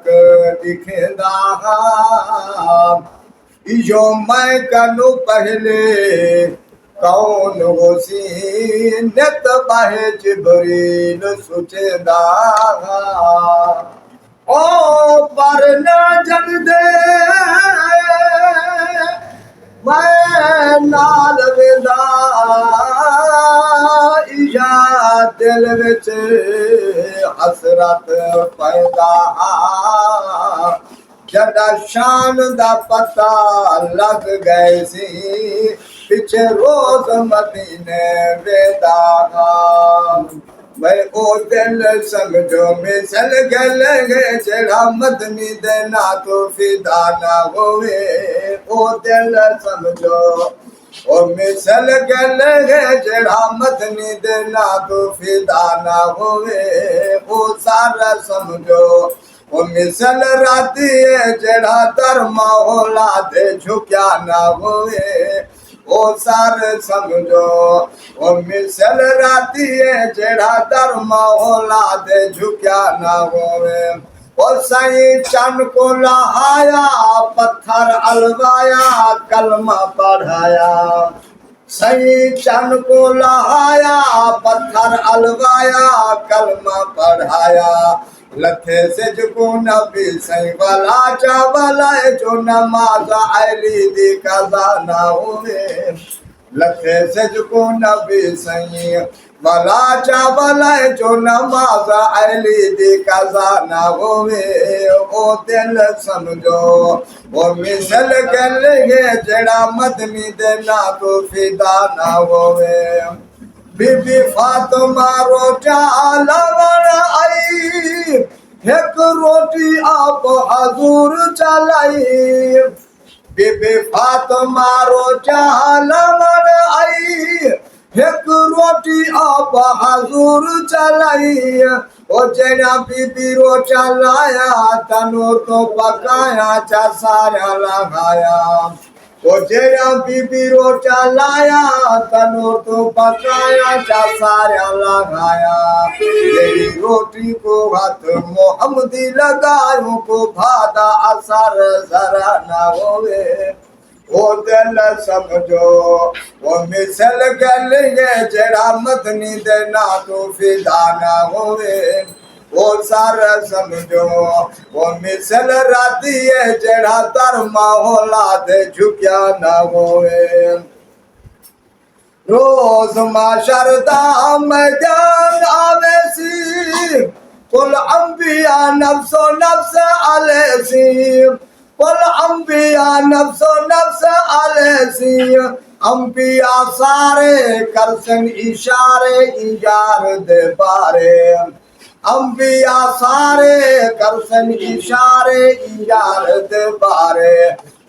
फर्क दिखदा इहो मैं कनु पहले कौन होसी नित बाहे जिबरील सुचदा ओ पर न जन दे मैं नाल वेंदा इहा दिल विच हसरत पैदा जदा शान दा पता लग गए सी पिछे रोज मदीने वेदा मैं ओ दिल समझो मिसल गल जड़ा मदनी दे ना तो फिदा ना होवे ओ दिल समझो ओ मिसल गल जड़ा मदनी दे ना तो फिदा ना होवे ओ सारा समझो ओ मिसल राती जड़ा धर्मा होला दे झुक्या ना होवे ओ सार समझो ओ मिसल राती जड़ा धर्मा होला दे झुक्या ना होवे ओ साईं चन को लहाया पत्थर अलवाया कलमा पढ़ाया सही चन को लहाया पत्थर अलवाया कलमा पढ़ाया लथे से जो नबी सही वाला चावला जो नमाज अली दी कज़ा ना होवे लथे से जो नबी सही वाला चावला जो नमाज अली दी कज़ा ना होवे ओ दिल समझो ओ मिसल गल जड़ा मदनी दे ना तो फिदा ना होवे बीबी फातिमा रोटा लवण आई एक रोटी आप हजूर चलाई बीबी फातिमा रोटा लवण आई एक रोटी आप हजूर चलाई ओ जड़ा बीबी रोटा लाया तनूर तो पकाया चा सारा लगाया ओ जड़ा बीबी रोटा लाया तनूर तो पकाया चा सारा लगाया तेरी रोटी को हाथ मोहम्मदी लगायो को भादा असर जरा ना होवे ओ दिल समझो ओ मिसल गल जड़ा मदनी दे ना तो फिदा ना होवे ओ सारा समझो ओ मिसल राती जड़ा धर्मा होला दे झुक्या ना होवे रोज माशर दा मैदान आवेसी कुल अंबिया नफ्सो नफ्स अलैसी कुल अंबिया नफ्सो नफ्स अलैसी अंबिया सारे करसन इशारे इजार दे बारे अंबिया सारे करसन इशारे इजार दे बारे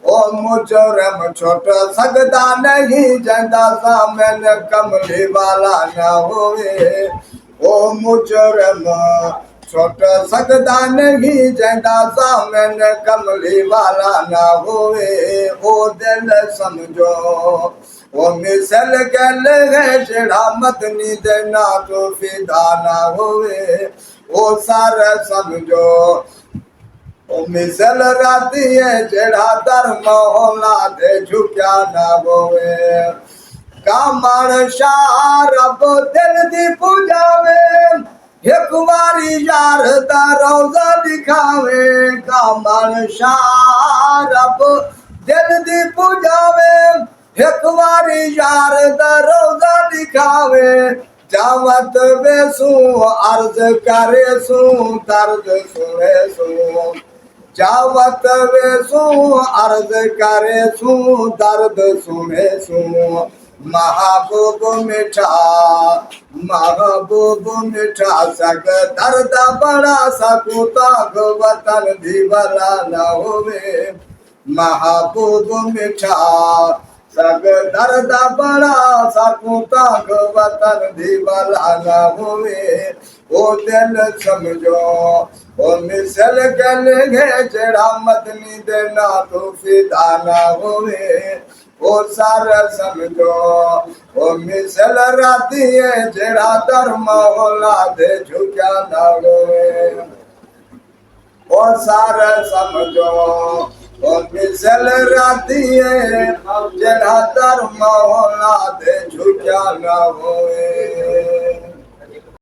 ओ मुजरम छोट सगदा नहीं जंदा सामन कमली वाला ना होवे ओ मुजरम छोट सगदा नहीं जंदा सामन कमली वाला ना होवे ओ दिल समझो ओ मिसल गल जड़ा मदनी दे ना तो फिदा ना होवे ओ सारा समझो ओ मिसल राती जड़ा धर्म होला दे झुक्या ना होवे कामण शाह रब दिल दी पूजावे एक बारी यार दा रोजा दिखावे कामण शाह रब दिल दी पूजावे एक बारी यार दा रोजा दिखावे जावत बेसू अर्ज करे सू दर्द सुने सू जावत बेसू अर्ज करे सू दर्द सुने सू महबूब मिठा सग दर्द बड़ा सकुता वतन भी भला न होवे महबूब मिठा सग दर्द बड़ा सकुता वतन भी भला न होवे ओ दिल समझो ओ मिसल गल जड़ा मदनी दे ना तो फिदा ना होवे ओ सारा समझो ओ मिसल राती जड़ा धर्म होला दे झुक्या ना होवे ओ सारा समझो ओ मिसल राती है जेड़ा धर्म होला दे झुक्या न होए